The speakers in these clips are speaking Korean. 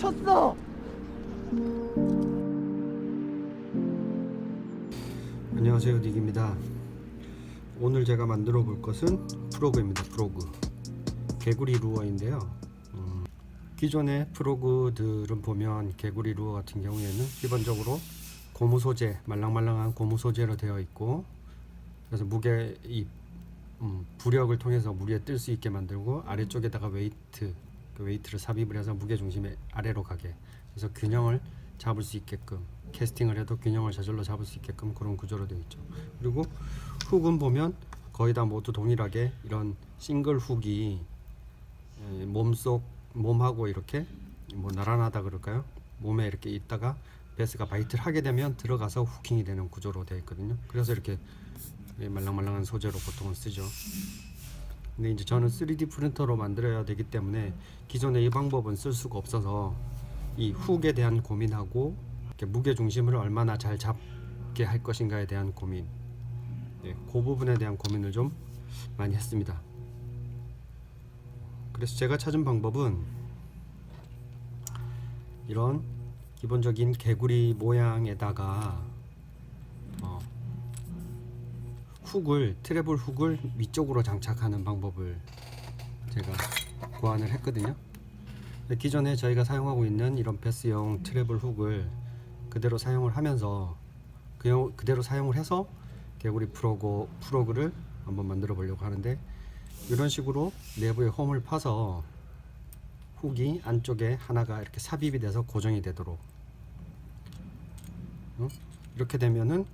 쳤어. 안녕하세요, 닉입니다. 오늘 제가 만들어 볼 것은 프로그입니다. 프로그 개구리 루어인데요. 기존의 프로그들은 보면 개구리 루어 같은 경우에는 기본적으로 고무 소재, 말랑말랑한 고무 소재로 되어 있고, 그래서 무게 이 부력을 통해서 물 위에 뜰 수 있게 만들고, 아래쪽에다가 웨이트를 삽입을 해서 무게 중심이 아래로 가게, 그래서 균형을 잡을 수 있게끔, 캐스팅을 해도 균형을 저절로 잡을 수 있게끔 그런 구조로 되어 있죠. 그리고 훅은 보면 거의 다 모두 동일하게 이런 싱글 훅이 몸하고 이렇게 뭐 나란하다 그럴까요? 몸에 이렇게 있다가 베스가 바이트를 하게 되면 들어가서 후킹이 되는 구조로 되어 있거든요. 그래서 이렇게 말랑말랑한 소재로 보통은 쓰죠. 근데 이제 저는 3D 프린터로 만들어야 되기 때문에 기존의 이 방법은 쓸 수가 없어서 이 훅에 대한 고민하고, 이렇게 무게 중심을 얼마나 잘 잡게 할 것인가에 대한 고민, 그 부분에 대한 고민을 좀 많이 했습니다. 그래서 제가 찾은 방법은 이런 기본적인 개구리 모양에다가 트래블 훅을 위쪽으로 장착하는 방법을 제가 고안을 했거든요. 기존에 저희가 사용하고 있는 이런 베스용 트래블 훅을 그대로 사용을 하면서 그대로 사용을 해서 개구리 프로그를 한번 만들어 보려고 하는데, 이런 식으로 내부에 홈을 파서 훅이 안쪽에 하나가 이렇게 삽입이 돼서 고정이 되도록, 이렇게 되면은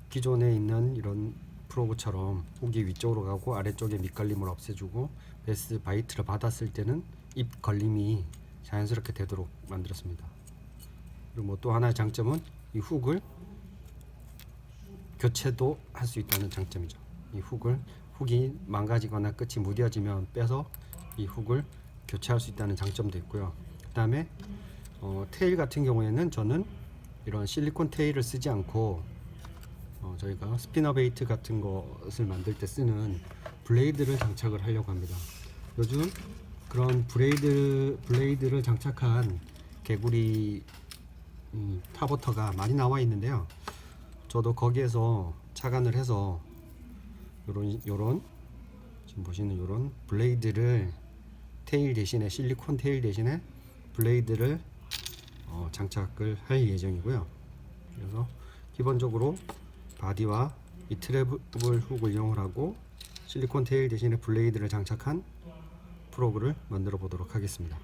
기존에 있는 이런 프로그처럼 훅이 위쪽으로 가고 아래쪽에 밑걸림을 없애주고, 베스 바이트를 받았을 때는 입 걸림이 자연스럽게 되도록 만들었습니다. 그리고 뭐 또 하나의 장점은 이 훅을 교체도 할 수 있다는 장점이죠. 이 훅이 망가지거나 끝이 무뎌지면 빼서 이 훅을 교체할 수 있다는 장점도 있고요. 그 다음에 테일 같은 경우에는 저는 이런 실리콘 테일을 쓰지 않고 저희가 스피너베이트 같은 것을 만들 때 쓰는 블레이드를 장착을 하려고 합니다. 요즘 그런 블레이드를 장착한 개구리 타버터가 많이 나와 있는데요. 저도 거기에서 착안을 해서 요런 지금 보시는 요런 블레이드를 테일 대신에, 실리콘 테일 대신에 블레이드를 장착을 할 예정이고요. 그래서 기본적으로 바디와 이 트래블 훅을 이용을 하고 실리콘 테일 대신에 블레이드를 장착한 프로그를 만들어 보도록 하겠습니다.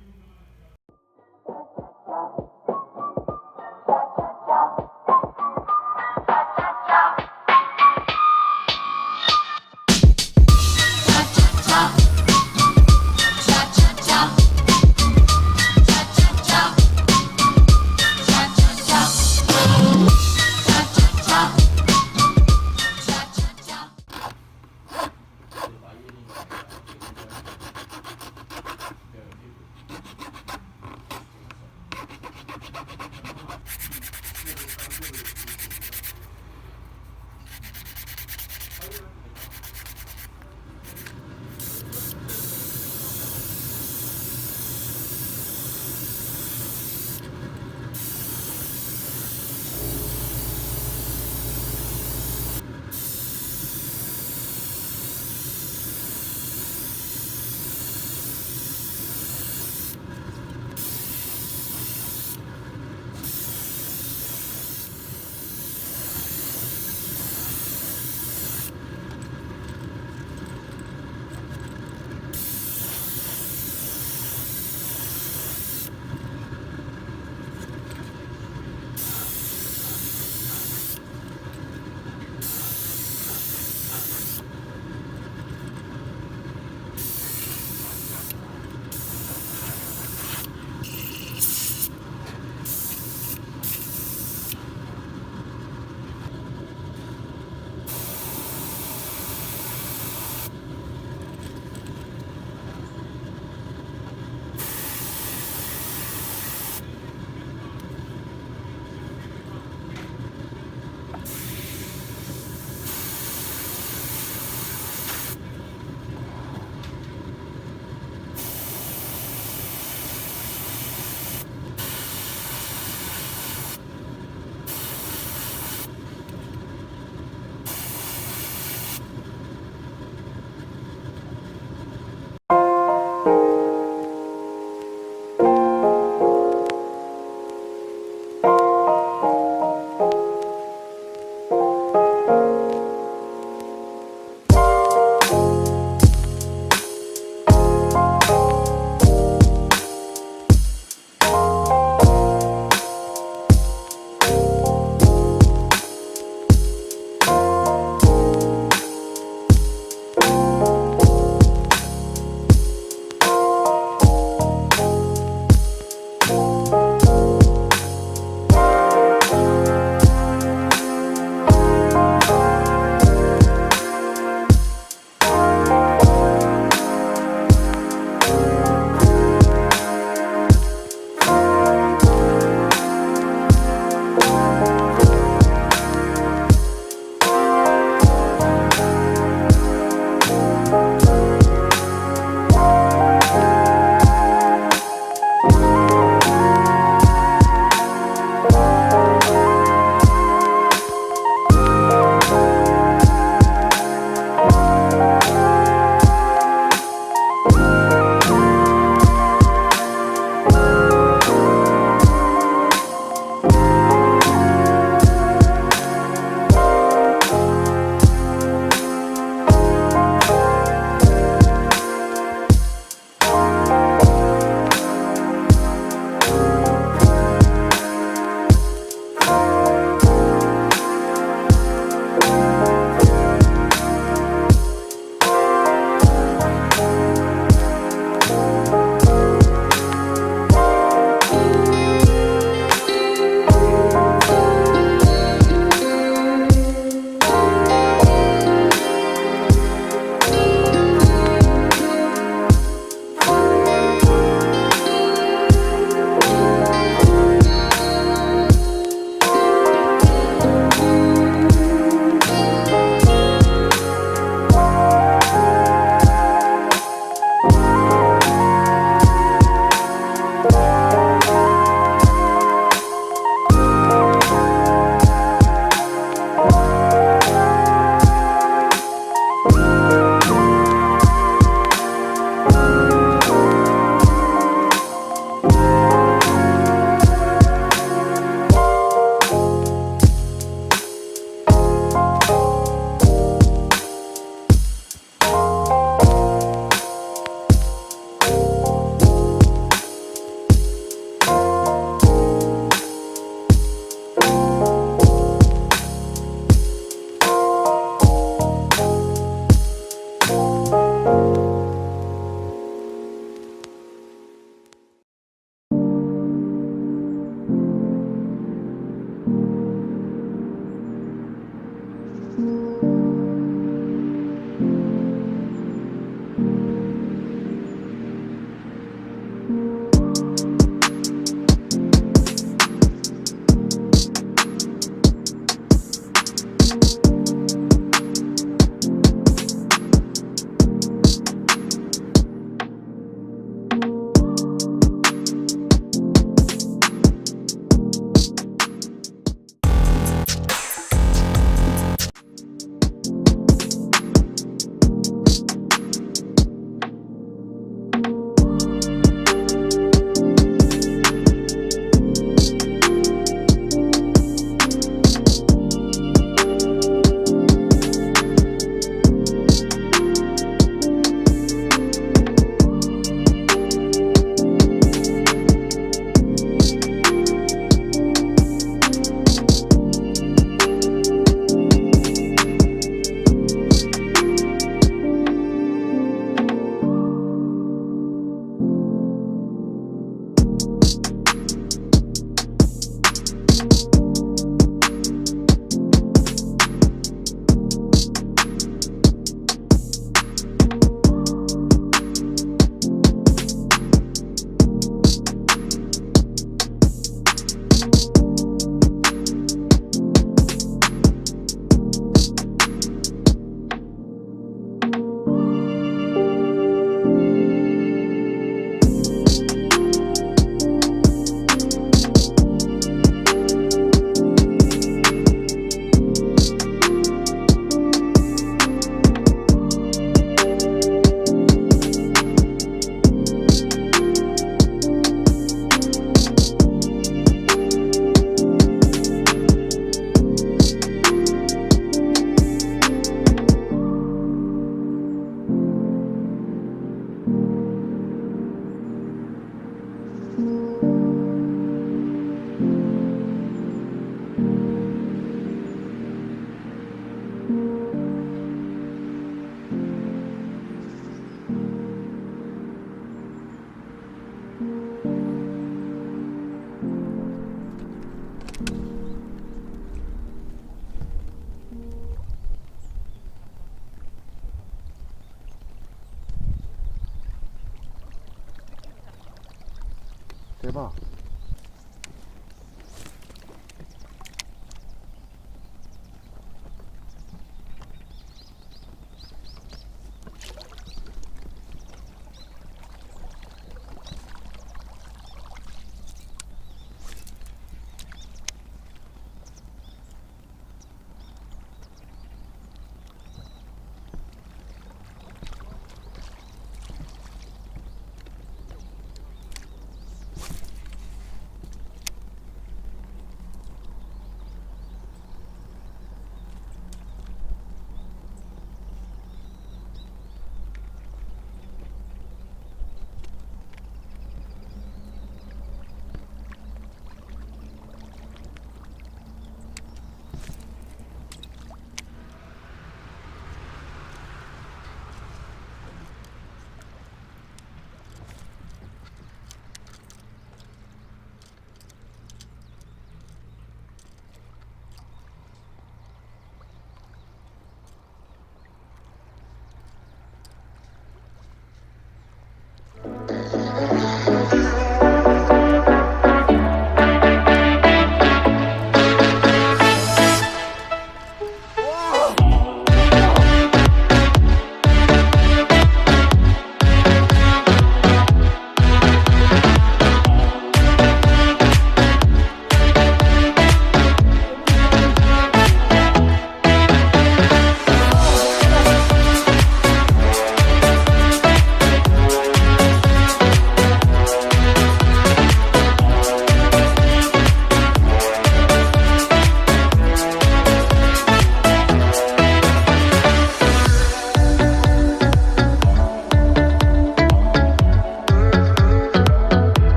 대박.